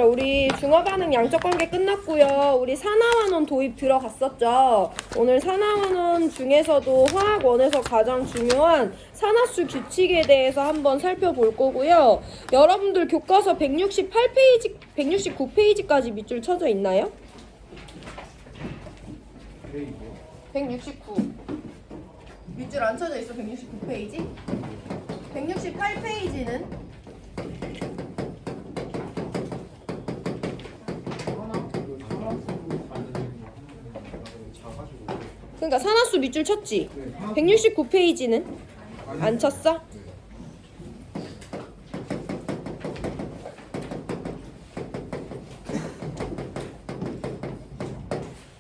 우리 중화반응 양적관계 끝났고요. 우리 산화환원 도입 들어갔었죠. 오늘 산화환원 중에서도 화학원에서 가장 중요한 산화수 규칙에 대해서 한번 살펴볼 거고요. 여러분들 교과서 168페이지, 169페이지까지 밑줄 쳐져 있나요? 169. 밑줄 안 쳐져 있어, 169페이지? 168페이지는 그러니까 산화수 밑줄 쳤지? 169페이지는? 안 쳤어?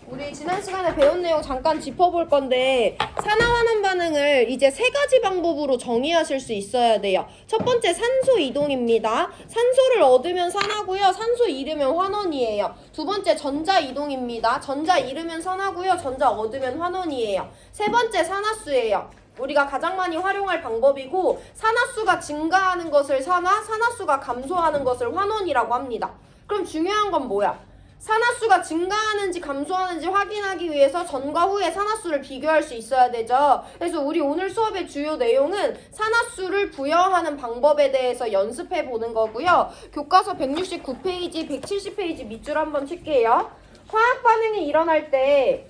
우리 지난 시간에 배운 내용 잠깐 짚어볼 건데 산화환원 반응을 이제 세 가지 방법으로 정의하실 수 있어야 돼요. 첫 번째 산소 이동입니다. 산소를 얻으면 산화고요. 산소 잃으면 환원이에요. 두 번째 전자 이동입니다. 전자 잃으면 산화고요. 전자 얻으면 환원이에요. 세 번째 산화수예요. 우리가 가장 많이 활용할 방법이고 산화수가 증가하는 것을 산화, 산화수가 감소하는 것을 환원이라고 합니다. 그럼 중요한 건 뭐야? 산화수가 증가하는지 감소하는지 확인하기 위해서 전과 후의 산화수를 비교할 수 있어야 되죠. 그래서 우리 오늘 수업의 주요 내용은 산화수를 부여하는 방법에 대해서 연습해 보는 거고요. 교과서 169페이지, 170페이지 밑줄 한번 칠게요. 화학 반응이 일어날 때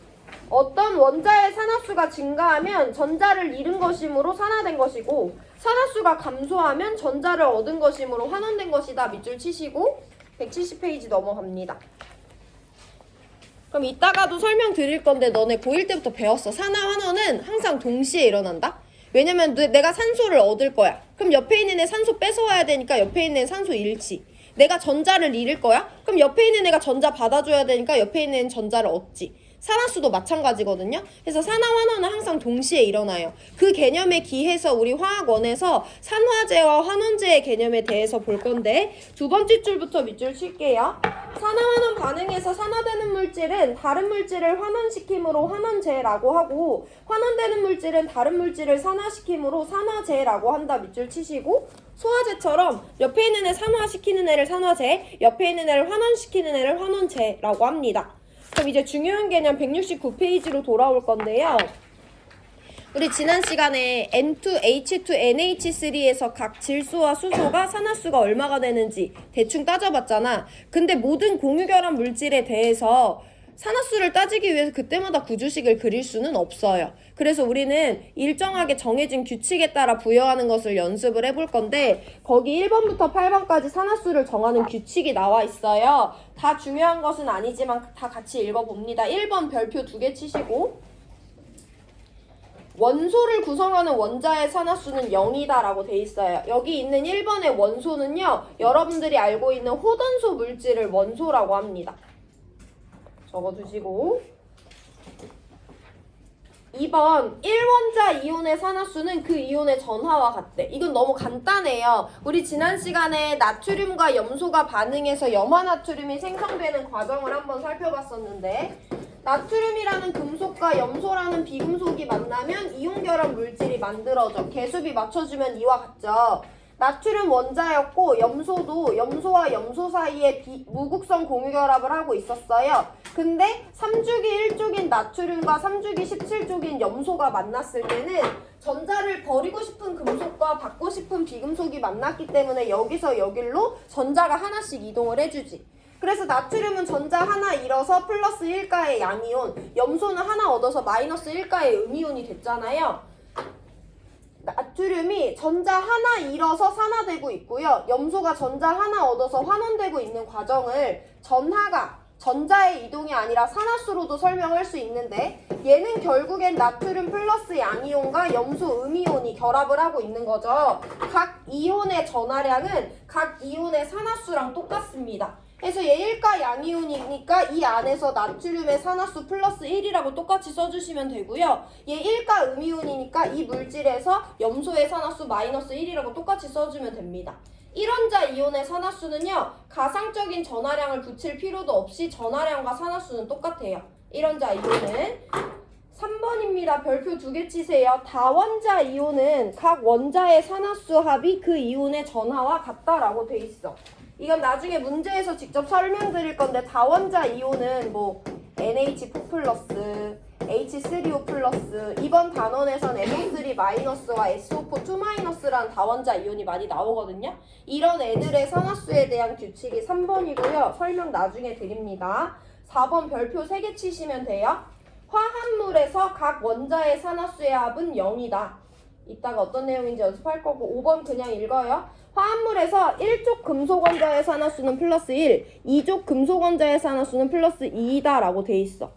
어떤 원자의 산화수가 증가하면 전자를 잃은 것이므로 산화된 것이고 산화수가 감소하면 전자를 얻은 것이므로 환원된 것이다. 밑줄 치시고 170페이지 넘어갑니다. 그럼 이따가도 설명드릴 건데 너네 고1 때부터 배웠어. 산화환원은 항상 동시에 일어난다? 왜냐면 내가 산소를 얻을 거야. 그럼 옆에 있는 애 산소 뺏어와야 되니까 옆에 있는 애 산소 잃지. 내가 전자를 잃을 거야? 그럼 옆에 있는 애가 전자 받아줘야 되니까 옆에 있는 애는 전자를 얻지. 산화수도 마찬가지거든요. 그래서 산화환원은 항상 동시에 일어나요. 그 개념에 기해서 우리 화학원에서 산화제와 환원제의 개념에 대해서 볼 건데 두 번째 줄부터 밑줄 칠게요. 산화환원 반응에서 산화되는 물질은 다른 물질을 환원시킴으로 환원제라고 하고 환원되는 물질은 다른 물질을 산화시킴으로 산화제라고 한다. 밑줄 치시고 소화제처럼 옆에 있는 애 산화시키는 애를 산화제, 옆에 있는 애를 환원시키는 애를 환원제라고 합니다. 그럼 이제 중요한 개념 169페이지로 돌아올 건데요. 우리 지난 시간에 N2H2NH3에서 각 질소와 수소가 산화수가 얼마가 되는지 대충 따져봤잖아. 근데 모든 공유결합 물질에 대해서 산화수를 따지기 위해서 그때마다 구주식을 그릴 수는 없어요. 그래서 우리는 일정하게 정해진 규칙에 따라 부여하는 것을 연습을 해볼 건데 거기 1번부터 8번까지 산화수를 정하는 규칙이 나와 있어요. 다 중요한 것은 아니지만 다 같이 읽어봅니다. 1번 별표 2개 치시고 원소를 구성하는 원자의 산화수는 0이다 라고 돼 있어요. 여기 있는 1번의 원소는요, 여러분들이 알고 있는 호던소 물질을 원소라고 합니다. 적어두시고 2번 1원자 이온의 산화수는 그 이온의 전하와 같대. 이건 너무 간단해요. 우리 지난 시간에 나트륨과 염소가 반응해서 염화나트륨이 생성되는 과정을 한번 살펴봤었는데 나트륨이라는 금속과 염소라는 비금속이 만나면 이온결합 물질이 만들어져. 개수비 맞춰주면 이와 같죠. 나트륨 원자였고 염소도 염소와 염소 사이에 무극성 공유결합을 하고 있었어요. 근데 3주기 1쪽인 나트륨과 3주기 17쪽인 염소가 만났을 때는 전자를 버리고 싶은 금속과 받고 싶은 비금속이 만났기 때문에 여기서 여길로 전자가 하나씩 이동을 해주지. 그래서 나트륨은 전자 하나 잃어서 플러스 1가의 양이온, 염소는 하나 얻어서 마이너스 1가의 음이온이 됐잖아요. 나트륨이 전자 하나 잃어서 산화되고 있고요. 염소가 전자 하나 얻어서 환원되고 있는 과정을 전하가 전자의 이동이 아니라 산화수로도 설명할 수 있는데 얘는 결국엔 나트륨 플러스 양이온과 염소 음이온이 결합을 하고 있는 거죠. 각 이온의 전하량은 각 이온의 산화수랑 똑같습니다. 그래서 얘 1가 양이온이니까 이 안에서 나트륨의 산화수 플러스 1이라고 똑같이 써주시면 되고요. 얘 1가 음이온이니까 이 물질에서 염소의 산화수 마이너스 1이라고 똑같이 써주면 됩니다. 1원자 이온의 산화수는요. 가상적인 전하량을 붙일 필요도 없이 전하량과 산화수는 똑같아요. 1원자 이온은 3번입니다. 별표 2개 치세요. 다원자 이온은 각 원자의 산화수 합이 그 이온의 전하와 같다라고 돼 있어. 이건 나중에 문제에서 직접 설명드릴 건데 다원자 이온은 뭐 NH4 플러스, H3O 플러스, 이번 단원에선 NO3 마이너스와 SO4 2 마이너스라는 다원자 이온이 많이 나오거든요. 이런 애들의 산화수에 대한 규칙이 3번이고요. 설명 나중에 드립니다. 4번 별표 3개 치시면 돼요. 화합물에서 각 원자의 산화수의 합은 0이다. 이따가 어떤 내용인지 연습할 거고 5번 그냥 읽어요. 화합물에서 1족 금속 원자의 산화수는 플러스 1, 2족 금속 원자의 산화수는 플러스 2다 라고 돼 있어.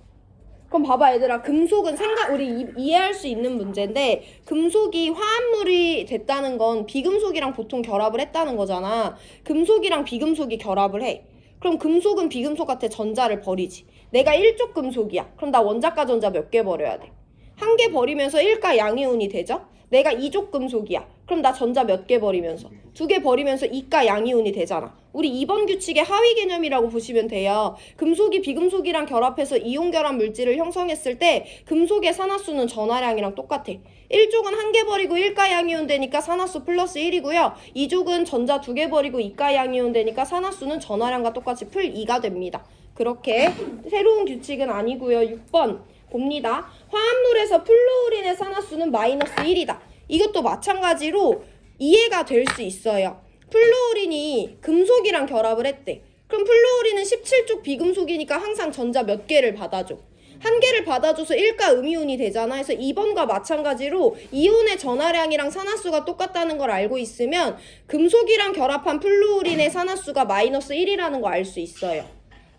그럼 봐봐 얘들아, 금속은 우리 이해할 수 있는 문제인데 금속이 화합물이 됐다는 건 비금속이랑 보통 결합을 했다는 거잖아. 금속이랑 비금속이 결합을 해. 그럼 금속은 비금속한테 전자를 버리지. 내가 1족 금속이야. 그럼 나 원자가 전자 몇 개 버려야 돼? 한 개 버리면서 1가 양이온이 되죠? 내가 2족 금속이야. 그럼 나 전자 몇 개 버리면서? 2개 버리면서 2가 양이온이 되잖아. 우리 2번 규칙의 하위 개념이라고 보시면 돼요. 금속이 비금속이랑 결합해서 이온 결합 물질을 형성했을 때 금속의 산화수는 전하량이랑 똑같아. 1족은 한 개 버리고 1가 양이온 되니까 산화수 플러스 1이고요. 2족은 전자 2개 버리고 2가 양이온 되니까 산화수는 전하량과 똑같이 풀 2가 됩니다. 그렇게 새로운 규칙은 아니고요. 6번 봅니다. 화합물에서 플루오린의 산화수는 마이너스 1이다. 이것도 마찬가지로 이해가 될 수 있어요. 플루오린이 금속이랑 결합을 했대. 그럼 플루오린은 17족 비금속이니까 항상 전자 몇 개를 받아줘? 한 개를 받아줘서 1가 음이온이 되잖아. 그래서 2번과 마찬가지로 이온의 전하량이랑 산화수가 똑같다는 걸 알고 있으면 금속이랑 결합한 플루오린의 산화수가 마이너스 1이라는 거 알 수 있어요.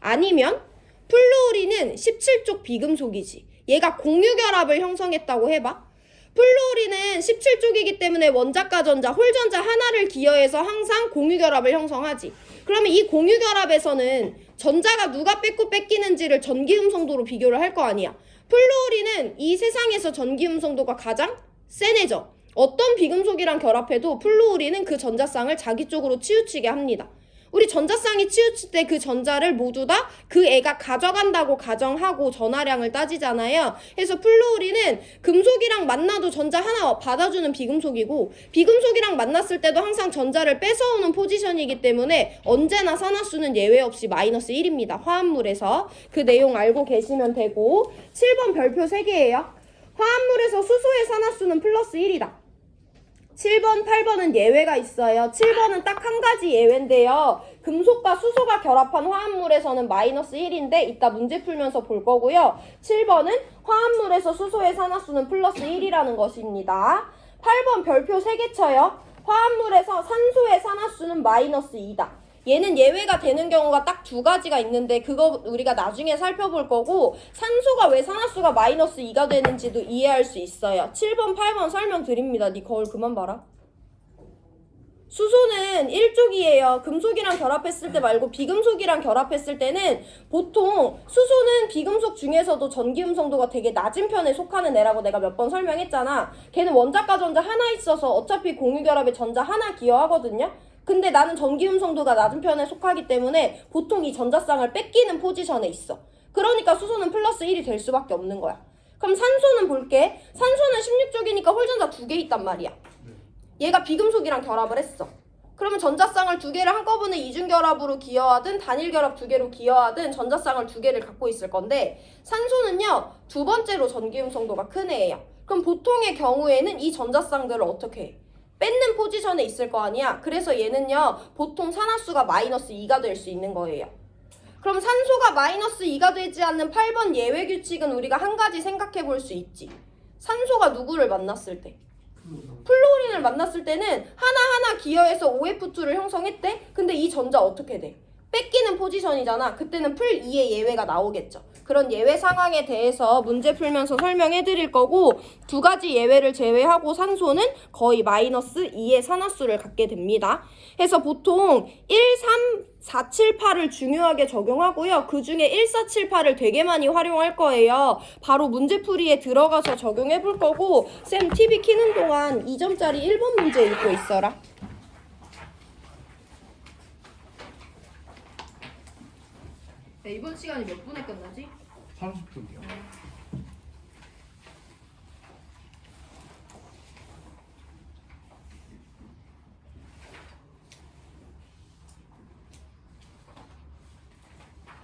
아니면 플루오린은 17족 비금속이지. 얘가 공유결합을 형성했다고 해봐. 플루오린은 17족이기 때문에 원자과 전자, 홀전자 하나를 기여해서 항상 공유결합을 형성하지. 그러면 이 공유결합에서는 전자가 누가 뺏고 뺏기는지를 전기음성도로 비교를 할 거 아니야. 플루오린은 이 세상에서 전기음성도가 가장 센 애죠. 어떤 비금속이랑 결합해도 플루오린은 그 전자쌍을 자기 쪽으로 치우치게 합니다. 우리 전자쌍이 치우칠 때 그 전자를 모두 다 그 애가 가져간다고 가정하고 전하량을 따지잖아요. 그래서 플루오린은 금속이랑 만나도 전자 하나 받아주는 비금속이고 비금속이랑 만났을 때도 항상 전자를 뺏어오는 포지션이기 때문에 언제나 산화수는 예외 없이 마이너스 1입니다. 화합물에서. 그 내용 알고 계시면 되고 7번 별표 3개예요. 화합물에서 수소의 산화수는 플러스 1이다. 7번, 8번은 예외가 있어요. 7번은 딱 한 가지 예외인데요. 금속과 수소가 결합한 화합물에서는 마이너스 1인데 이따 문제 풀면서 볼 거고요. 7번은 화합물에서 수소의 산화수는 플러스 1이라는 것입니다. 8번 별표 3개 쳐요. 화합물에서 산소의 산화수는 마이너스 2다. 얘는 예외가 되는 경우가 딱 2가지가 있는데 그거 우리가 나중에 살펴볼 거고 산소가 왜 산화수가 마이너스 2가 되는지도 이해할 수 있어요. 7번, 8번 설명드립니다. 니 거울 그만 봐라. 수소는 1족이에요. 금속이랑 결합했을 때 말고 비금속이랑 결합했을 때는 보통 수소는 비금속 중에서도 전기음성도가 되게 낮은 편에 속하는 애라고 내가 몇 번 설명했잖아. 걔는 원자과 전자 하나 있어서 어차피 공유결합에 전자 하나 기여하거든요. 근데 나는 전기음성도가 낮은 편에 속하기 때문에 보통 이 전자쌍을 뺏기는 포지션에 있어. 그러니까 수소는 플러스 1이 될 수밖에 없는 거야. 그럼 산소는 볼게. 산소는 16족이니까 홀전자 2개 있단 말이야. 얘가 비금속이랑 결합을 했어. 그러면 전자쌍을 2개를 한꺼번에 이중결합으로 기여하든 단일결합 2개로 기여하든 전자쌍을 2개를 갖고 있을 건데 산소는요 2번째로 전기음성도가 큰 애예요. 그럼 보통의 경우에는 이 전자쌍들을 어떻게 해? 뺏는 포지션에 있을 거 아니야. 그래서 얘는요 보통 산화수가 마이너스 2가 될 수 있는 거예요. 그럼 산소가 마이너스 2가 되지 않는 8번 예외 규칙은 우리가 한 가지 생각해 볼 수 있지. 산소가 누구를 만났을 때? 플루오린을 만났을 때는 하나하나 기여해서 OF2를 형성했대? 근데 이 전자 어떻게 돼? 뺏기는 포지션이잖아. 그때는 풀 2의 예외가 나오겠죠. 그런 예외 상황에 대해서 문제 풀면서 설명해 드릴 거고 2가지 예외를 제외하고 산소는 거의 마이너스 2의 산화수를 갖게 됩니다. 그래서 보통 1, 3, 4, 7, 8을 중요하게 적용하고요. 그 중에 1, 4, 7, 8을 되게 많이 활용할 거예요. 바로 문제풀이에 들어가서 적용해 볼 거고 쌤 TV 켜는 동안 2점짜리 1번 문제 읽고 있어라. 네, 이번 시간이 몇 분에 끝나지? 30분이요.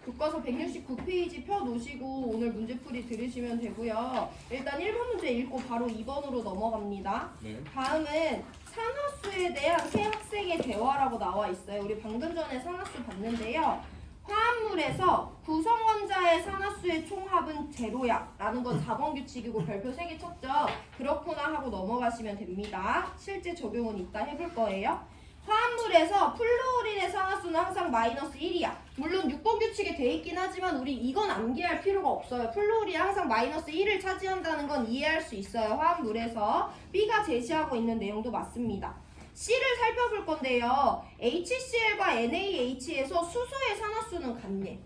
교과서 169페이지 펴놓으시고 오늘 문제풀이 들으시면 되고요. 일단 1번 문제 읽고 바로 2번으로 넘어갑니다. 네. 다음은 산화수에 대한 새 학생의 대화라고 나와 있어요. 우리 방금 전에 산화수 봤는데요. 화합물에서 구성원자의 산화수의 총합은 제로야 라는 건 4번 규칙이고 별표 3개 쳤죠. 그렇구나 하고 넘어가시면 됩니다. 실제 적용은 이따 해볼 거예요. 화합물에서 플루오린의 산화수는 항상 마이너스 1이야. 물론 6번 규칙에 돼 있긴 하지만 우리 이건 암기할 필요가 없어요. 플루오린이 항상 마이너스 1을 차지한다는 건 이해할 수 있어요. 화합물에서 B가 제시하고 있는 내용도 맞습니다. C를 살펴볼 건데요. HCl과 NaH에서 수소의 산화수는 같네.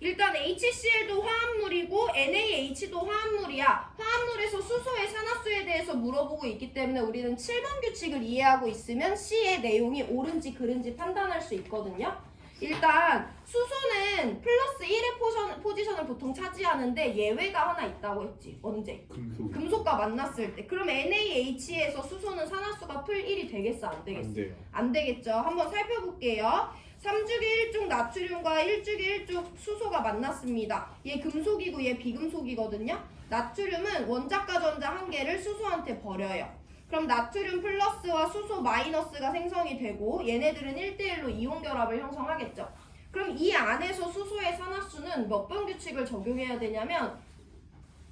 일단 HCl도 화합물이고 NaH도 화합물이야. 화합물에서 수소의 산화수에 대해서 물어보고 있기 때문에 우리는 7번 규칙을 이해하고 있으면 C의 내용이 옳은지 그른지 판단할 수 있거든요. 일단 수소는 플러스 1의 포지션을 보통 차지하는데 예외가 하나 있다고 했지. 언제? 금속과 만났을 때. 그럼 NaH에서 수소는 산화수가 풀 1이 되겠어? 안 되겠어? 안 돼요. 안 되겠죠. 한번 살펴볼게요. 3주기 1쪽 나트륨과 1주기 1쪽 수소가 만났습니다. 얘 금속이고 얘 비금속이거든요. 나트륨은 원자과 전자 한 개를 수소한테 버려요. 그럼 나트륨 플러스와 수소 마이너스가 생성이 되고 얘네들은 1대1로 이온 결합을 형성하겠죠. 그럼 이 안에서 수소의 산화수는 몇 번 규칙을 적용해야 되냐면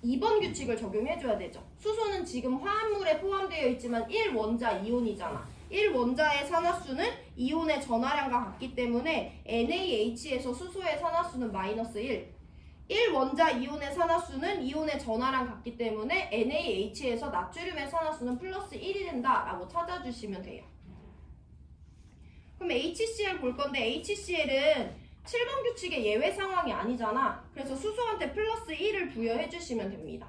2번 규칙을 적용해줘야 되죠. 수소는 지금 화합물에 포함되어 있지만 1원자 이온이잖아. 1원자의 산화수는 이온의 전하량과 같기 때문에 NaH에서 수소의 산화수는 마이너스 1. 1원자 이온의 산화수는 이온의 전하량 같기 때문에 NaH에서 나트륨의 산화수는 플러스 1이 된다라고 찾아주시면 돼요. 그럼 HCl 볼 건데 HCl은 7번 규칙의 예외 상황이 아니잖아. 그래서 수소한테 플러스 1을 부여해 주시면 됩니다.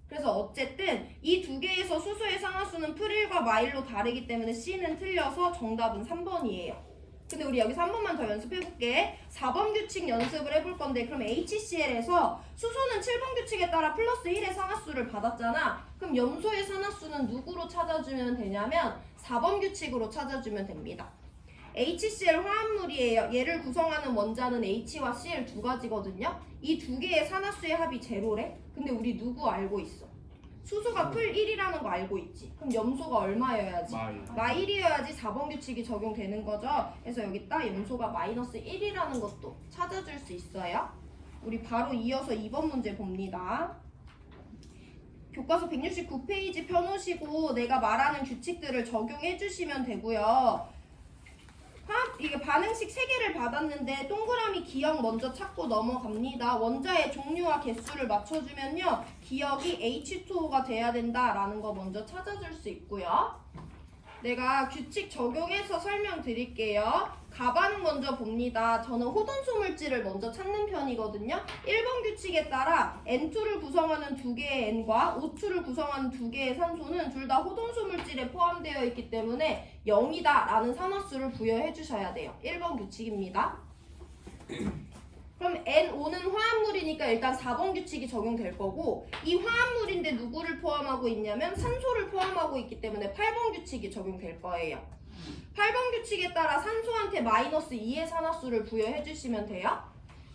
그래서 어쨌든 이 두 개에서 수소의 산화수는 풀1과 마일로 다르기 때문에 C는 틀려서 정답은 3번이에요. 근데 우리 여기서 한 번만 더 연습해볼게. 4번 규칙 연습을 해볼 건데 그럼 HCl에서 수소는 7번 규칙에 따라 플러스 1의 산화수를 받았잖아. 그럼 염소의 산화수는 누구로 찾아주면 되냐면 4번 규칙으로 찾아주면 됩니다. HCl 화합물이에요. 얘를 구성하는 원자는 H와 Cl 두 가지거든요. 이 두 개의 산화수의 합이 제로래? 근데 우리 누구 알고 있어? 수소가 풀 1이라는 거 알고 있지. 그럼 염소가 얼마여야지? 마일이어야지 4번 규칙이 적용되는 거죠. 그래서 여기다 염소가 마이너스 1이라는 것도 찾아줄 수 있어요. 우리 바로 이어서 2번 문제 봅니다. 교과서 169페이지 펴놓으시고 내가 말하는 규칙들을 적용해 주시면 되고요. 이게 반응식 3개를 받았는데 동그라미 기억 먼저 찾고 넘어갑니다. 원자의 종류와 개수를 맞춰주면요. 기억이 H2O가 돼야 된다라는 거 먼저 찾아줄 수 있고요. 내가 규칙 적용해서 설명드릴게요. 가반응 먼저 봅니다. 저는 호돈수 물질을 먼저 찾는 편이거든요. 1번 규칙에 따라 N2를 구성하는 두 개의 N과 O2를 구성하는 두 개의 산소는 둘 다 호돈수 물질에 포함되어 있기 때문에 0이다 라는 산화수를 부여해 주셔야 돼요. 1번 규칙입니다. 그럼 NO는 화합물이니까 일단 4번 규칙이 적용될 거고 이 화합물인데 누구를 포함하고 있냐면 산소를 포함하고 있기 때문에 8번 규칙이 적용될 거예요. 8번 규칙에 따라 산소한테 마이너스 2의 산화수를 부여해 주시면 돼요.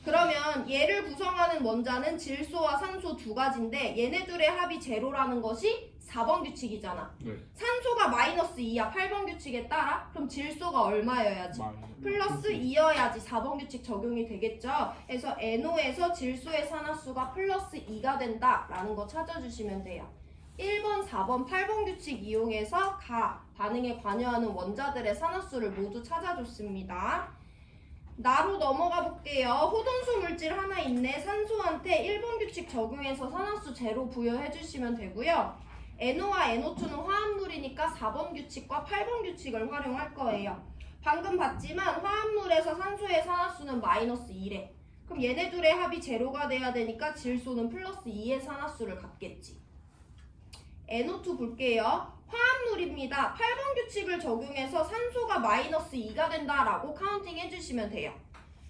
그러면 얘를 구성하는 원자는 질소와 산소 두 가지인데 얘네들의 합이 제로라는 것이 4번 규칙이잖아. 네. 산소가 마이너스 2야 8번 규칙에 따라. 그럼 질소가 얼마여야지? 플러스 2여야지 4번 규칙 적용이 되겠죠. 그래서 NO에서 질소의 산화수가 플러스 2가 된다라는 거 찾아주시면 돼요. 1번, 4번, 8번 규칙 이용해서 반응에 관여하는 원자들의 산화수를 모두 찾아줬습니다. 나로 넘어가 볼게요. 호돈수 물질 하나 있네. 산소한테 1번 규칙 적용해서 산화수 제로 부여해 주시면 되고요. NO와 NO2는 화합물이니까 4번 규칙과 8번 규칙을 활용할 거예요. 방금 봤지만 화합물에서 산소의 산화수는 마이너스 2래. 그럼 얘네 둘의 합이 제로가 돼야 되니까 질소는 플러스 2의 산화수를 갖겠지. NO2 볼게요. 화합물입니다. 8번 규칙을 적용해서 산소가 마이너스 2가 된다라고 카운팅 해주시면 돼요.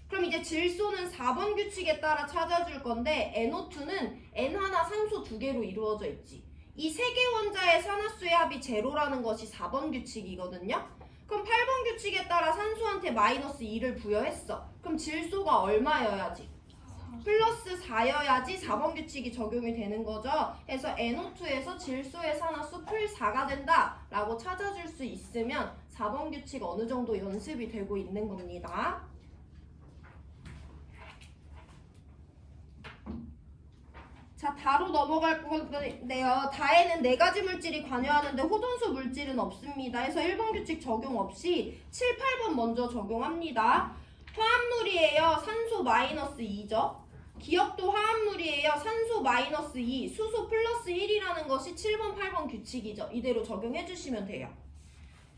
그럼 이제 질소는 4번 규칙에 따라 찾아줄 건데 NO2는 N1 산소 2개로 이루어져 있지. 이 3개 원자의 산화수의 합이 제로라는 것이 4번 규칙이거든요. 그럼 8번 규칙에 따라 산소한테 마이너스 2를 부여했어. 그럼 질소가 얼마여야지? 플러스 4여야지 4번 규칙이 적용이 되는 거죠. 그래서 NO2에서 질소의 산화수 풀 4가 된다 라고 찾아줄 수 있으면 4번 규칙 어느 정도 연습이 되고 있는 겁니다. 자, 다로 넘어갈 건데요. 다에는 4가지 물질이 관여하는데 호돈수 물질은 없습니다. 그래서 1번 규칙 적용 없이 7, 8번 먼저 적용합니다. 화합물이에요. 산소 마이너스 2죠. 기억도 화합물이에요. 산소 마이너스 2, 수소 플러스 1이라는 것이 7번, 8번 규칙이죠. 이대로 적용해 주시면 돼요.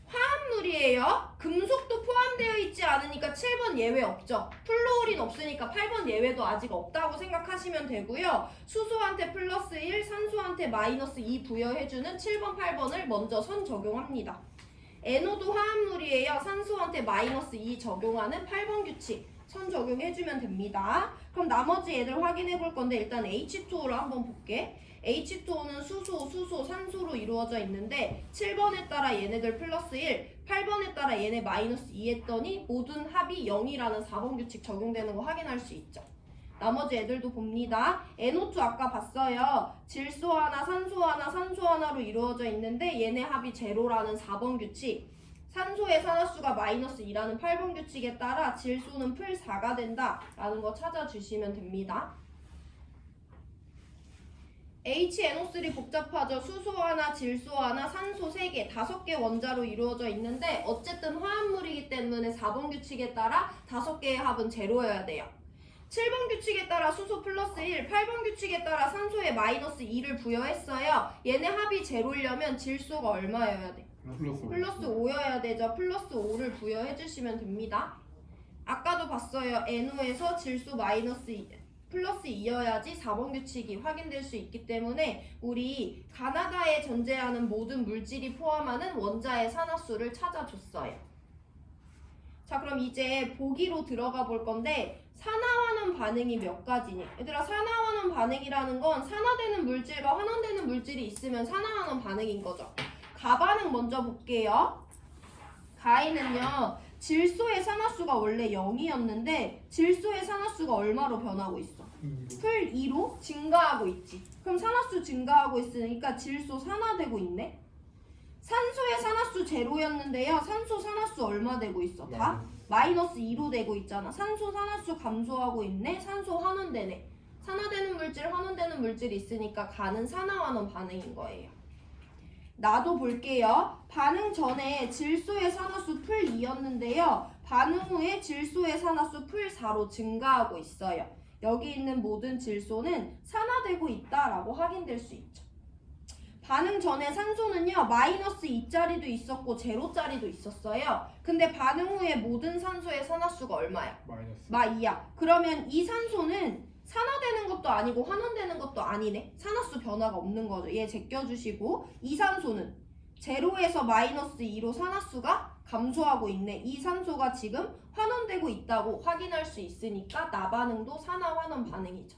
화합물이에요. 금속도 포함되어 있지 않으니까 7번 예외 없죠. 플로린 없으니까 8번 예외도 아직 없다고 생각하시면 되고요. 수소한테 플러스 1, 산소한테 마이너스 2 부여해주는 7번, 8번을 먼저 선 적용합니다. NO도 화합물이에요. 산소한테 마이너스 2 적용하는 8번 규칙 선 적용해주면 됩니다. 그럼 나머지 애들 확인해 볼 건데 일단 H2O를 한번 볼게. H2O는 수소, 산소로 이루어져 있는데 7번에 따라 얘네들 플러스 1, 8번에 따라 얘네 마이너스 2 했더니 모든 합이 0이라는 4번 규칙 적용되는 거 확인할 수 있죠. 나머지 애들도 봅니다. NO2 아까 봤어요. 질소 하나, 산소 하나, 산소 하나로 이루어져 있는데 얘네 합이 제로라는 4번 규칙. 산소의 산화수가 마이너스 2라는 8번 규칙에 따라 질소는 풀 4가 된다 라는 거 찾아주시면 됩니다. HNO3 복잡하죠. 수소 하나, 질소 하나, 산소 3개, 5개 원자로 이루어져 있는데 어쨌든 화합물이기 때문에 4번 규칙에 따라 5개의 합은 제로여야 돼요. 7번 규칙에 따라 수소 플러스 1, 8번 규칙에 따라 산소에 마이너스 2를 부여했어요. 얘네 합이 제로려면 질소가 얼마여야 돼? 플러스 5여야 되죠. 플러스 5를 부여해주시면 됩니다. 아까도 봤어요. NO에서 질소 마이너스 2, 플러스 2여야지 4번 규칙이 확인될 수 있기 때문에 우리 가나다에 존재하는 모든 물질이 포함하는 원자의 산화수를 찾아줬어요. 자, 그럼 이제 보기로 들어가 볼 건데 산화환원 반응이 몇 가지니? 얘들아, 산화환원 반응이라는 건 산화되는 물질과 환원되는 물질이 있으면 산화환원 반응인 거죠. 가반응 먼저 볼게요. 가에는요, 질소의 산화수가 원래 0이었는데 질소의 산화수가 얼마로 변하고 있어? 풀 2로 증가하고 있지. 그럼 산화수 증가하고 있으니까 질소 산화되고 있네. 산소의 산화수 제로였는데요. 산소 산화수 얼마 되고 있어? 다? 마이너스 2로 되고 있잖아. 산소 산화수 감소하고 있네. 산소 환원되네. 산화되는 물질, 환원되는 물질이 있으니까 가는 산화환원 반응인 거예요. 나도 볼게요. 반응 전에 질소의 산화수 풀 2였는데요. 반응 후에 질소의 산화수 풀 4로 증가하고 있어요. 여기 있는 모든 질소는 산화되고 있다라고 확인될 수 있죠. 반응 전에 산소는요, 마이너스 2짜리도 있었고 제로짜리도 있었어요. 근데 반응 후에 모든 산소의 산화수가 얼마야? 마이너스 2야. 그러면 이 산소는 산화되는 것도 아니고 환원되는 것도 아니네. 산화수 변화가 없는 거죠. 얘 제껴주시고, 이 산소는 제로에서 마이너스 2로 산화수가 감소하고 있네. 이 산소가 지금 환원되고 있다고 확인할 수 있으니까 나반응도 산화환원 반응이죠.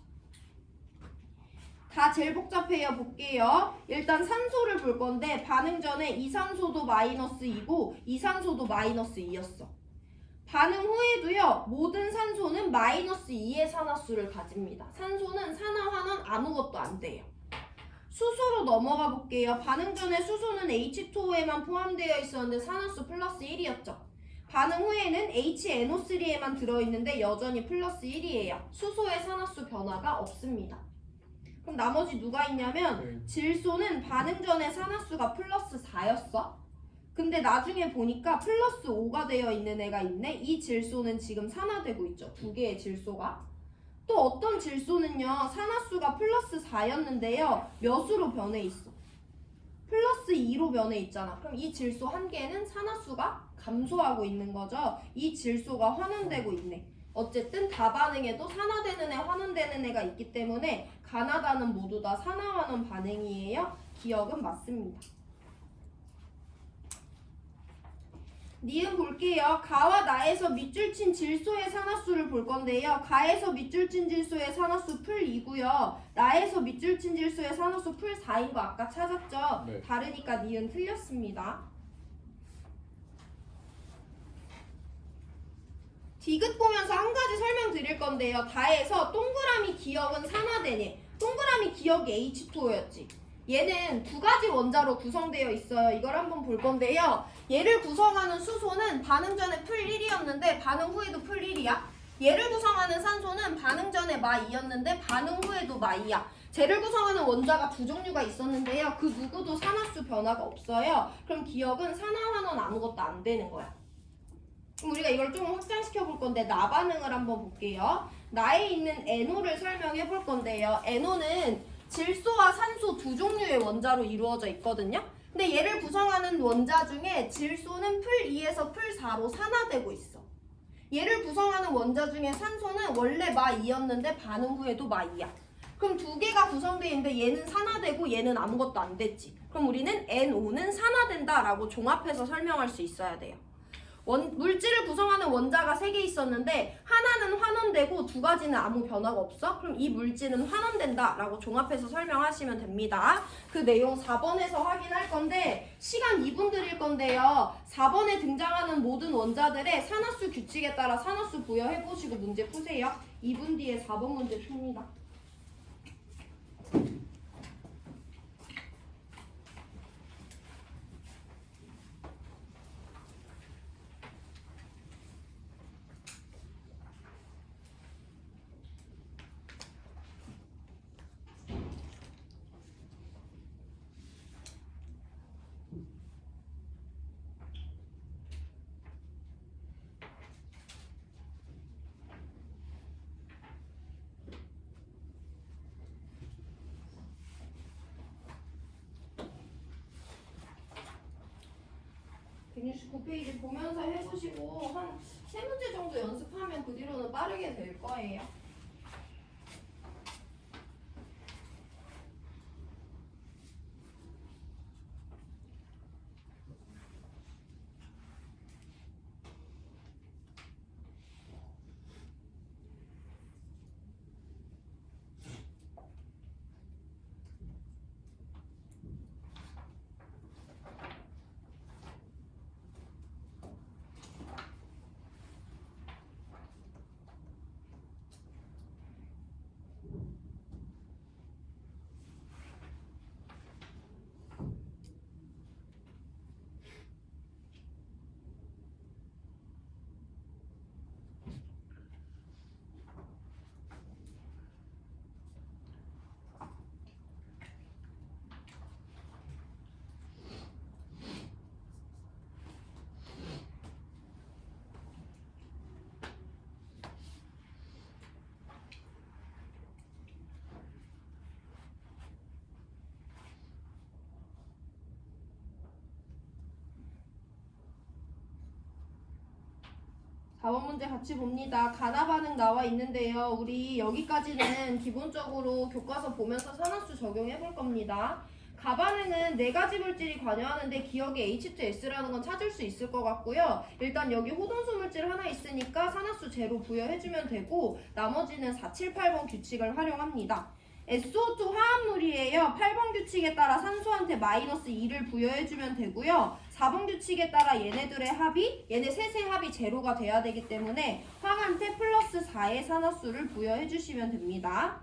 다 제일 복잡해요. 볼게요. 일단 산소를 볼 건데 반응 전에 이산소도 마이너스 2고 이산소도 마이너스 2였어. 반응 후에도요, 모든 산소는 마이너스 2의 산화수를 가집니다. 산소는 산화환원 아무것도 안 돼요. 수소로 넘어가 볼게요. 반응 전에 수소는 H2O에만 포함되어 있었는데 산화수 플러스 1이었죠. 반응 후에는 HNO3에만 들어있는데 여전히 플러스 1이에요. 수소의 산화수 변화가 없습니다. 그럼 나머지 누가 있냐면 질소는 반응 전에 산화수가 플러스 4였어. 근데 나중에 보니까 플러스 5가 되어 있는 애가 있네. 이 질소는 지금 산화되고 있죠. 두 개의 질소가. 또 어떤 질소는요, 산화수가 플러스 4였는데요. 몇으로 변해 있어? 플러스 2로 변해 있잖아. 그럼 이 질소 한 개는 산화수가 감소하고 있는 거죠. 이 질소가 환원되고 있네. 어쨌든 다반응에도 산화되는 애, 환원되는 애가 있기 때문에 가나다는 모두 다 산화환원 반응이에요. 기억은 맞습니다. 니은 볼게요. 가와 나에서 밑줄 친 질소의 산화수를 볼 건데요. 가에서 밑줄 친 질소의 산화수 풀 2고요. 나에서 밑줄 친 질소의 산화수 풀 4인 거 아까 찾았죠? 네. 다르니까 니은 틀렸습니다. 디귿 보면서 한 가지 설명드릴 건데요. 다해서 동그라미 기억은 산화되니 동그라미 기억이 H2O였지. 얘는 두 가지 원자로 구성되어 있어요. 이걸 한번 볼 건데요. 얘를 구성하는 수소는 반응 전에 풀 1이었는데 반응 후에도 풀 1이야. 얘를 구성하는 산소는 반응 전에 마2였는데 반응 후에도 마2야. 쟤를 구성하는 원자가 두 종류가 있었는데요. 그 누구도 산화수 변화가 없어요. 그럼 기억은 산화환원 아무것도 안 되는 거야. 그럼 우리가 이걸 좀 확장시켜 볼 건데 나 반응을 한번 볼게요. 나에 있는 NO를 설명해 볼 건데요. NO는 질소와 산소 두 종류의 원자로 이루어져 있거든요. 근데 얘를 구성하는 원자 중에 질소는 풀 2에서 풀 4로 산화되고 있어. 얘를 구성하는 원자 중에 산소는 원래 마2였는데 반응 후에도 마2야. 그럼 두 개가 구성되어 있는데 얘는 산화되고 얘는 아무것도 안 됐지. 그럼 우리는 NO는 산화된다라고 종합해서 설명할 수 있어야 돼요. 물질을 구성하는 원자가 3개 있었는데 하나는 환원되고 두 가지는 아무 변화가 없어? 그럼 이 물질은 환원된다 라고 종합해서 설명하시면 됩니다. 그 내용 4번에서 확인할 건데 시간 2분 드릴 건데요. 4번에 등장하는 모든 원자들의 산화수 규칙에 따라 산화수 부여해보시고 문제 푸세요. 2분 뒤에 4번 문제 풉니다. (169) 페이지 보면서 해보시고 한 3문제 정도 연습하면 그 뒤로는 빠르게 될 거예요. (4번) 문제 같이 봅니다. 가나 반응 나와 있는데요. 우리 여기까지는 기본적으로 교과서 보면서 산화수 적용해 볼 겁니다. 가 반응은 4가지 물질이 관여하는데 기억이 H2S라는 건 찾을 수 있을 것 같고요. 일단 여기 호돈수 물질 하나 있으니까 산화수 제로 부여해주면 되고 나머지는 4, 7, 8번 규칙을 활용합니다. SO2 화합물이에요. 8번 규칙에 따라 산소한테 -2를 부여해주면 되고요. 4번 규칙에 따라 얘네들의 합이, 얘네 셋의 합이 제로가 돼야 되기 때문에 화한테 +4의 산화수를 부여해주시면 됩니다.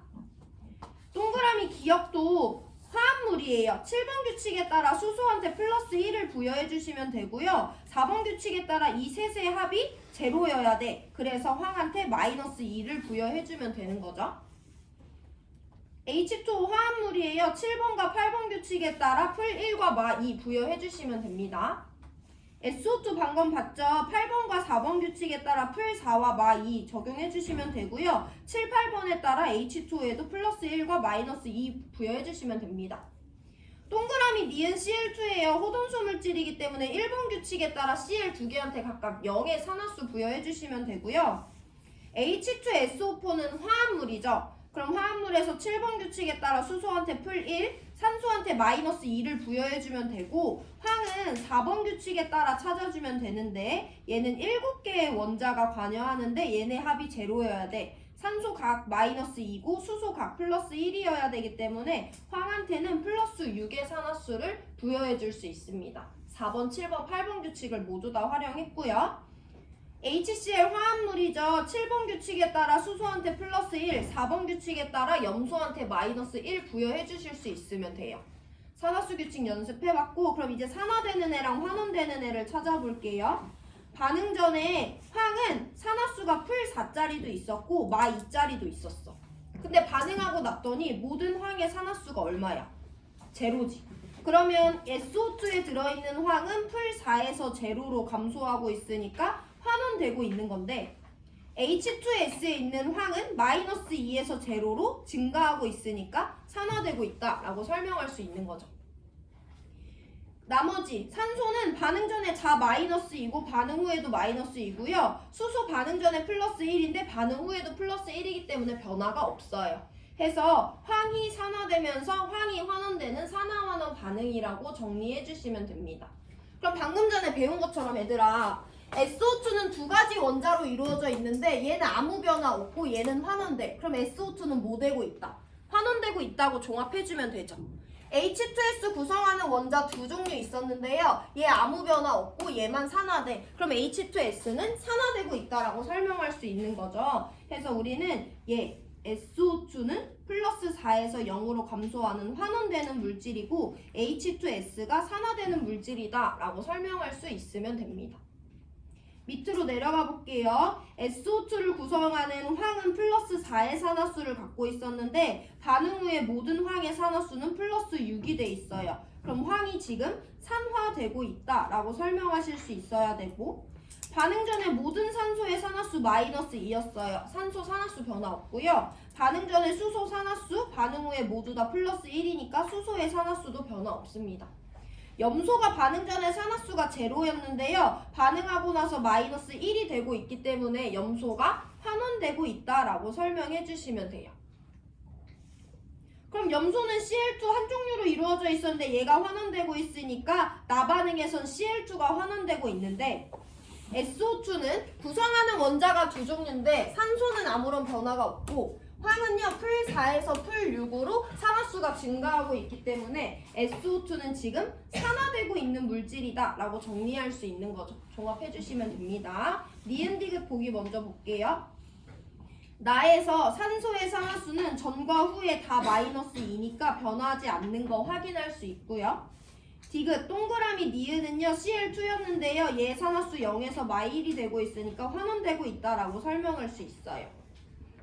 동그라미 기억도 화합물이에요. 7번 규칙에 따라 수소한테 +1을 부여해주시면 되고요. 4번 규칙에 따라 이 셋의 합이 제로여야 돼. 그래서 황한테 -2를 부여해주면 되는 거죠. H2O 화합물이에요. 7번과 8번 규칙에 따라 풀1과 마2 부여해주시면 됩니다. SO2 방금 봤죠? 8번과 4번 규칙에 따라 풀4와 마2 적용해주시면 되고요. 7, 8번에 따라 H2O에도 +1과 -2 부여해주시면 됩니다. 동그라미 니은 Cl2예요. 호돈수 물질이기 때문에 1번 규칙에 따라 Cl 두 개한테 각각 0의 산화수 부여해주시면 되고요. H2SO4는 화합물이죠. 그럼 화합물에서 7번 규칙에 따라 수소한테 풀1, 산소한테 -2를 부여해주면 되고 황은 4번 규칙에 따라 찾아주면 되는데 얘는 7개의 원자가 관여하는데 얘네 합이 제로여야 돼. 산소 각 -2고 수소 각 +1이어야 되기 때문에 황한테는 +6의 산화수를 부여해줄 수 있습니다. 4번, 7번, 8번 규칙을 모두 다 활용했고요. HCl 화합물이죠. 7번 규칙에 따라 수소한테 플러스 1, 4번 규칙에 따라 염소한테 마이너스 1 부여해 주실 수 있으면 돼요. 산화수 규칙 연습해봤고, 그럼 이제 산화되는 애랑 환원되는 애를 찾아볼게요. 반응 전에 황은 산화수가 풀 4짜리도 있었고 마 2짜리도 있었어. 근데 반응하고 났더니 모든 황의 산화수가 얼마야? 제로지. 그러면 SO2에 들어있는 황은 풀 4에서 제로로 감소하고 있으니까 환원되고 있는 건데, H2S에 있는 황은 마이너스 2에서 제로로 증가하고 있으니까 산화되고 있다라고 설명할 수 있는 거죠. 나머지 산소는 반응 전에 자 마이너스 2고 반응 후에도 마이너스 2고요. 수소 반응 전에 플러스 1인데 반응 후에도 플러스 1이기 때문에 변화가 없어요. 해서 황이 산화되면서 황이 환원되는 산화환원 반응이라고 정리해 주시면 됩니다. 그럼 방금 전에 배운 것처럼 얘들아, SO2는 두 가지 원자로 이루어져 있는데 얘는 아무 변화 없고 얘는 환원돼. 그럼 SO2는 뭐 되고 있다? 환원되고 있다고 종합해주면 되죠. H2S 구성하는 원자 두 종류 있었는데요. 얘 아무 변화 없고 얘만 산화돼. 그럼 H2S는 산화되고 있다라고 설명할 수 있는 거죠. 그래서 우리는 얘 SO2는 플러스 4에서 0으로 감소하는 환원되는 물질이고 H2S가 산화되는 물질이다 라고 설명할 수 있으면 됩니다. 밑으로 내려가 볼게요. SO2를 구성하는 황은 플러스 4의 산화수를 갖고 있었는데 반응 후에 모든 황의 산화수는 플러스 6이 돼 있어요. 그럼 황이 지금 산화되고 있다라고 설명하실 수 있어야 되고, 반응 전에 모든 산소의 산화수 마이너스 2였어요. 산소 산화수 변화 없고요. 반응 전에 수소 산화수, 반응 후에 모두 다 플러스 1이니까 수소의 산화수도 변화 없습니다. 염소가 반응 전에 산화수가 제로였는데요. 반응하고 나서 마이너스 1이 되고 있기 때문에 염소가 환원되고 있다라고 설명해 주시면 돼요. 그럼 염소는 Cl2 한 종류로 이루어져 있었는데 얘가 환원되고 있으니까 나반응에선 Cl2가 환원되고 있는데, SO2는 구성하는 원자가 두 종류인데 산소는 아무런 변화가 없고 황은요 풀 4에서 풀 6으로 산화수가 증가하고 있기 때문에 SO2는 지금 산화되고 있는 물질이다 라고 정리할 수 있는 거죠. 종합해 주시면 됩니다. 니은 디귿 보기 먼저 볼게요. 나에서 산소의 산화수는 전과 후에 다 마이너스 2니까 변하지 않는 거 확인할 수 있고요. 디귿 동그라미 니은은요 Cl2였는데요. 얘 산화수 0에서 마이1이 되고 있으니까 환원되고 있다라고 설명할 수 있어요.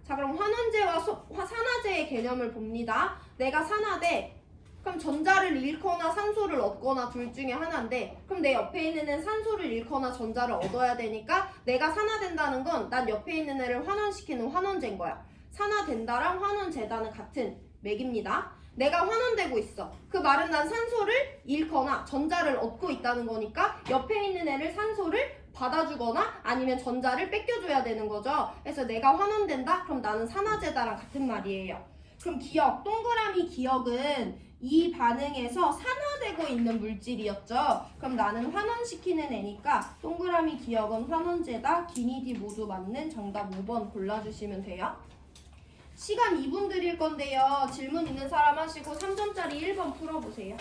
자, 그럼 환원제와 산화제의 개념을 봅니다. 내가 산화돼. 그럼 전자를 잃거나 산소를 얻거나 둘 중에 하나인데, 그럼 내 옆에 있는 애는 산소를 잃거나 전자를 얻어야 되니까 내가 산화된다는 건 난 옆에 있는 애를 환원시키는 환원제인 거야. 산화된다랑 환원제다는 같은 맥입니다. 내가 환원되고 있어. 그 말은 난 산소를 잃거나 전자를 얻고 있다는 거니까 옆에 있는 애를 산소를 받아주거나 아니면 전자를 뺏겨줘야 되는 거죠. 그래서 내가 환원된다? 그럼 나는 산화제다랑 같은 말이에요. 그럼 기억, 동그라미 기억은 이 반응에서 산화되고 있는 물질이었죠. 그럼 나는 환원시키는 애니까 동그라미 기억은 환원제다. 기니디 모두 맞는 정답 5번 골라주시면 돼요. 시간 2분 드릴 건데요. 질문 있는 사람 하시고 3점짜리 1번 풀어보세요.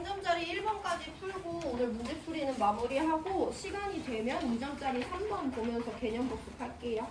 점짜리 1번까지 풀고 오늘 문제풀이는 마무리하고 시간이 되면 2점짜리 3번 보면서 개념 복습할게요.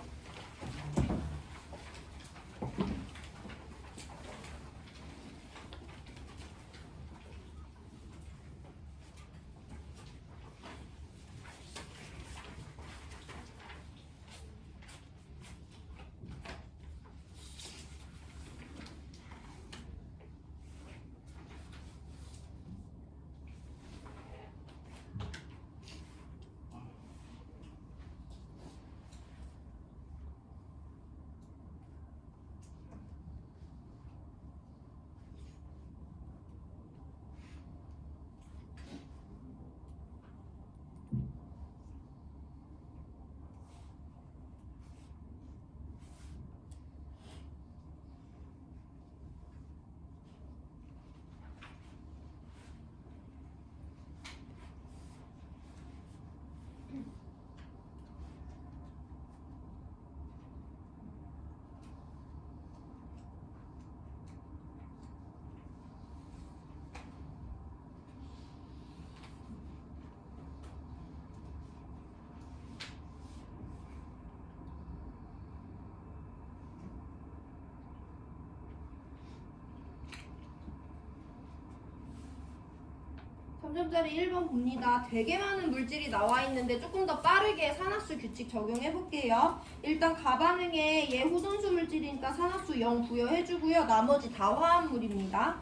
3점짜리 1번 봅니다. 되게 많은 물질이 나와 있는데 조금 더 빠르게 산화수 규칙 적용해 볼게요. 일단 가반응에 얘 호돈수 물질이니까 산화수 0 부여해주고요. 나머지 다 화합물입니다.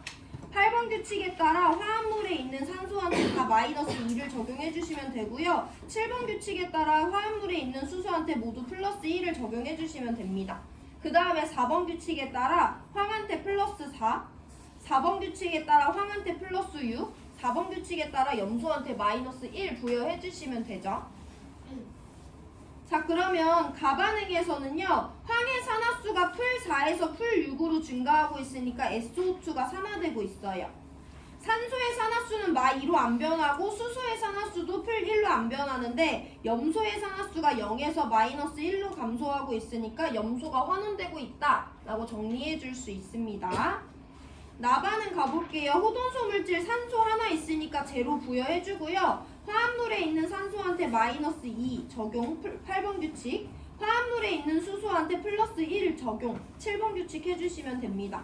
8번 규칙에 따라 화합물에 있는 산소한테 다 마이너스 2를 적용해 주시면 되고요. 7번 규칙에 따라 화합물에 있는 수소한테 모두 플러스 1을 적용해 주시면 됩니다. 그 다음에 4번 규칙에 따라 황한테 플러스 4, 4번 규칙에 따라 황한테 플러스 6, 4번 규칙에 따라 염소한테 마이너스 1 부여해 주시면 되죠. 자, 그러면 가반응에서는요, 황의 산화수가 풀 4에서 풀 6으로 증가하고 있으니까 SO2가 산화되고 있어요. 산소의 산화수는 마 2로 안 변하고 수소의 산화수도 풀 1로 안 변하는데 염소의 산화수가 0에서 마이너스 1로 감소하고 있으니까 염소가 환원되고 있다 라고 정리해 줄 수 있습니다. 나반응 가볼게요. 호돈소 물질 산소 하나 있으니까 제로 부여해주고요. 화합물에 있는 산소한테 마이너스 2 적용 8번 규칙, 화합물에 있는 수소한테 플러스 1 적용 7번 규칙 해주시면 됩니다.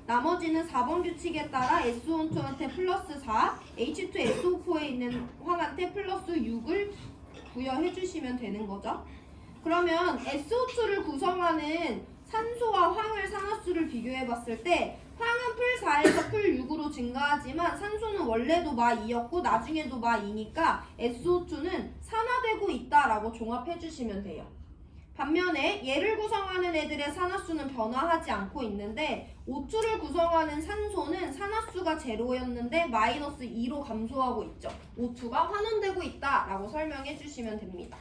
나머지는 4번 규칙에 따라 SO2한테 플러스 4, H2SO4에 있는 황한테 플러스 6을 부여해주시면 되는 거죠. 그러면 SO2를 구성하는 산소와 황을 산화수를 비교해봤을 때 황은 풀 4에서 풀 6으로 증가하지만 산소는 원래도 마 2였고 나중에도 마 2니까 SO2는 산화되고 있다라고 종합해주시면 돼요. 반면에 얘를 구성하는 애들의 산화수는 변화하지 않고 있는데 O2를 구성하는 산소는 산화수가 제로였는데 마이너스 2로 감소하고 있죠. O2가 환원되고 있다라고 설명해 주시면 됩니다.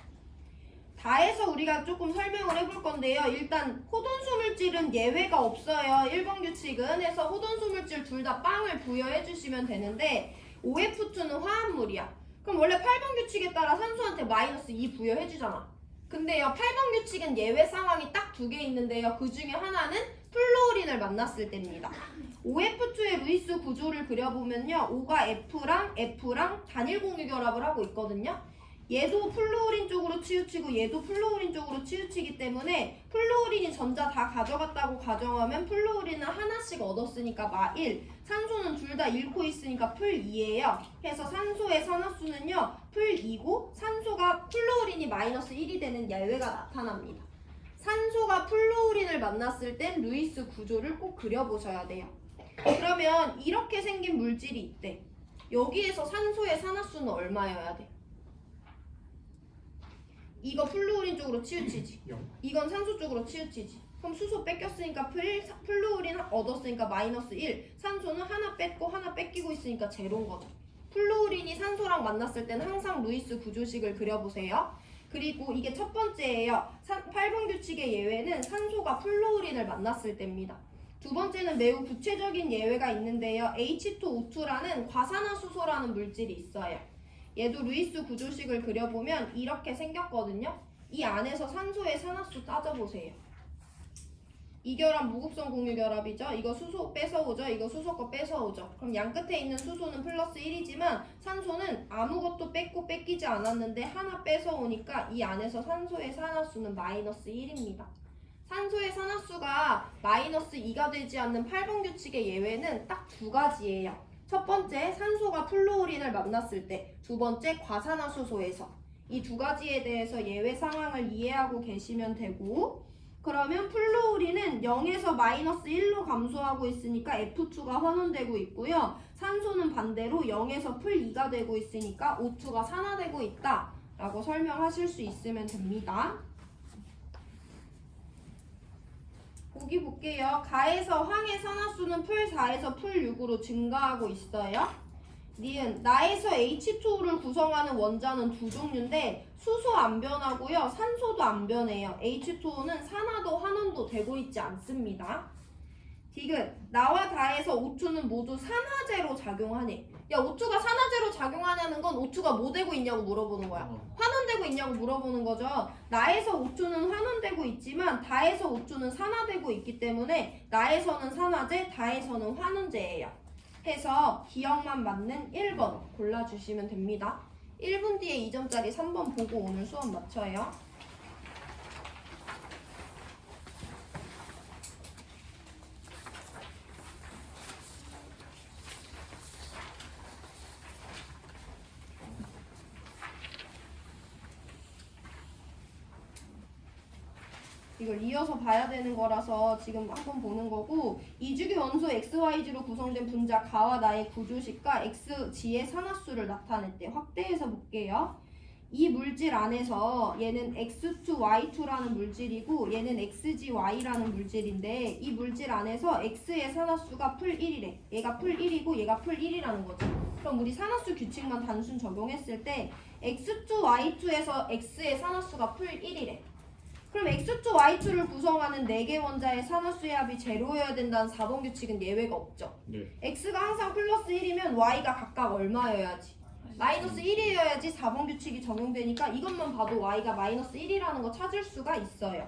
다 해서 우리가 조금 설명을 해볼 건데요. 일단 호돈수 물질은 예외가 없어요. 1번 규칙은 해서 호돈수 물질 둘 다 빵을 부여해 주시면 되는데 OF2는 화합물이야. 그럼 원래 8번 규칙에 따라 산소한테 마이너스 2 부여해 주잖아. 근데요 8번 규칙은 예외 상황이 딱 두 개 있는데요. 그 중에 하나는 플로우린을 만났을 때입니다. OF2의 루이스 구조를 그려보면요. O가 F랑 단일 공유 결합을 하고 있거든요. 얘도 플로우린 쪽으로 치우치고 얘도 플로우린 쪽으로 치우치기 때문에 플로우린이 전자 다 가져갔다고 가정하면 플로우린은 하나씩 얻었으니까 마 1, 산소는 둘 다 잃고 있으니까 풀 2예요. 해서 산소의 산화수는요 풀 2고 산소가 플로우린이 마이너스 1이 되는 예외가 나타납니다. 산소가 플로우린을 만났을 땐 루이스 구조를 꼭 그려보셔야 돼요. 그러면 이렇게 생긴 물질이 있대. 여기에서 산소의 산화수는 얼마여야 돼? 이거 플루오린 쪽으로 치우치지. 이건 산소 쪽으로 치우치지. 그럼 수소 뺏겼으니까 플루오린 얻었으니까 마이너스 1. 산소는 하나 뺐고 하나 뺏기고 있으니까 제로인 거죠. 플루오린이 산소랑 만났을 땐 항상 루이스 구조식을 그려보세요. 그리고 이게 첫 번째예요. 8번 규칙의 예외는 산소가 플루오린을 만났을 때입니다. 두 번째는 매우 구체적인 예외가 있는데요. H2O2라는 과산화수소라는 물질이 있어요. 얘도 루이스 구조식을 그려보면 이렇게 생겼거든요. 이 안에서 산소의 산화수 따져보세요. 이 결합 무극성 공유 결합이죠. 이거 수소 뺏어오죠. 이거 수소 거 뺏어오죠. 그럼 양 끝에 있는 수소는 플러스 1이지만 산소는 아무것도 뺏고 뺏기지 않았는데 하나 뺏어오니까 이 안에서 산소의 산화수는 마이너스 1입니다. 산소의 산화수가 마이너스 2가 되지 않는 8번 규칙의 예외는 딱 두 가지예요. 첫 번째, 산소가 플루오린을 만났을 때, 두 번째, 과산화수소에서. 이 두 가지에 대해서 예외 상황을 이해하고 계시면 되고, 그러면 플루오린은 0에서 마이너스 1로 감소하고 있으니까 F2가 환원되고 있고요. 산소는 반대로 0에서 풀 2가 되고 있으니까 O2가 산화되고 있다 라고 설명하실 수 있으면 됩니다. 보기 볼게요. 가에서 황의 산화수는 풀 4에서 풀 6으로 증가하고 있어요. 니은 나에서 H2O를 구성하는 원자는 두 종류인데 수소 안 변하고요. 산소도 안 변해요. H2O는 산화도 환원도 되고 있지 않습니다. 디귿 나와 다에서 O2는 모두 산화제로 작용하네. 야, O2가 산화제로 작용하냐는 건 O2가 뭐 되고 있냐고 물어보는 거야. 환원되고 있냐고 물어보는 거죠. 나에서 O2는 환원되고 있지만 다에서 O2는 산화되고 있기 때문에 나에서는 산화제, 다에서는 환원제예요. 해서 기억만 맞는 1번 골라주시면 됩니다. 1분 뒤에 2점짜리 3번 보고 오늘 수업 마쳐요. 이걸 이어서 봐야 되는 거라서 지금 한번 보는 거고, 이주기 원소 XYG로 구성된 분자 가와 나의 구조식과 XG의 산화수를 나타낼 때 확대해서 볼게요. 이 물질 안에서 얘는 X2Y2라는 물질이고 얘는 XGY라는 물질인데, 이 물질 안에서 X의 산화수가 풀 1이래. 얘가 풀 1이고 얘가 풀 1이라는 거죠. 그럼 우리 산화수 규칙만 단순 적용했을 때 X2Y2에서 X의 산화수가 풀 1이래. 그럼 X2Y2를 구성하는 4개 원자의 산화수의 합이 제로여야 된다는 4번 규칙은 예외가 없죠. 네. X가 항상 플러스 1이면 Y가 각각 얼마여야지? 마이너스 1이어야지 4번 규칙이 적용되니까 이것만 봐도 Y가 마이너스 1이라는 거 찾을 수가 있어요.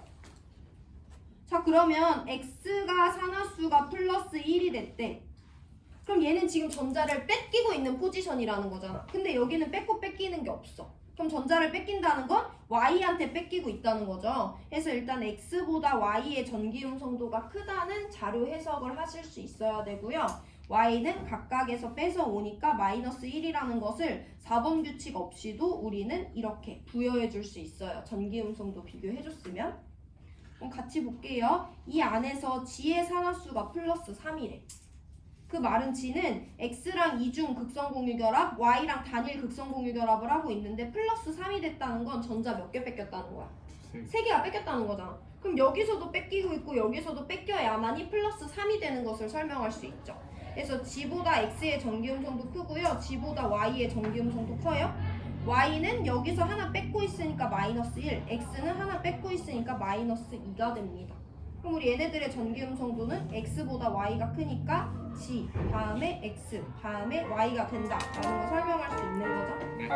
자, 그러면 X가 산화수가 플러스 1이 됐대. 그럼 얘는 지금 전자를 뺏기고 있는 포지션이라는 거잖아. 근데 여기는 뺏고 뺏기는 게 없어. 그럼 전자를 뺏긴다는 건 Y한테 뺏기고 있다는 거죠. 그래서 일단 X보다 Y의 전기음성도가 크다는 자료 해석을 하실 수 있어야 되고요. Y는 각각에서 뺏어 오니까 마이너스 1이라는 것을 4번 규칙 없이도 우리는 이렇게 부여해 줄 수 있어요. 전기음성도 비교해 줬으면. 그럼 같이 볼게요. 이 안에서 G의 산화수가 플러스 3이래. 그 말은 G는 X랑 이중 극성공유결합, Y랑 단일 극성공유결합을 하고 있는데 플러스 3이 됐다는 건 전자 몇 개 뺏겼다는 거야? 3개가 뺏겼다는 거잖아. 그럼 여기서도 뺏기고 있고 여기서도 뺏겨야만이 플러스 3이 되는 것을 설명할 수 있죠. 그래서 G보다 X의 전기음성도 크고요. G보다 Y의 전기음성도 커요. Y는 여기서 하나 뺏고 있으니까 마이너스 1, X는 하나 뺏고 있으니까 마이너스 2가 됩니다. 그럼 우리 얘네들의 전기음성도는 X보다 Y가 크니까 G 다음에 X 다음에 Y가 된다라는 거 설명할 수 있는 거죠. 네.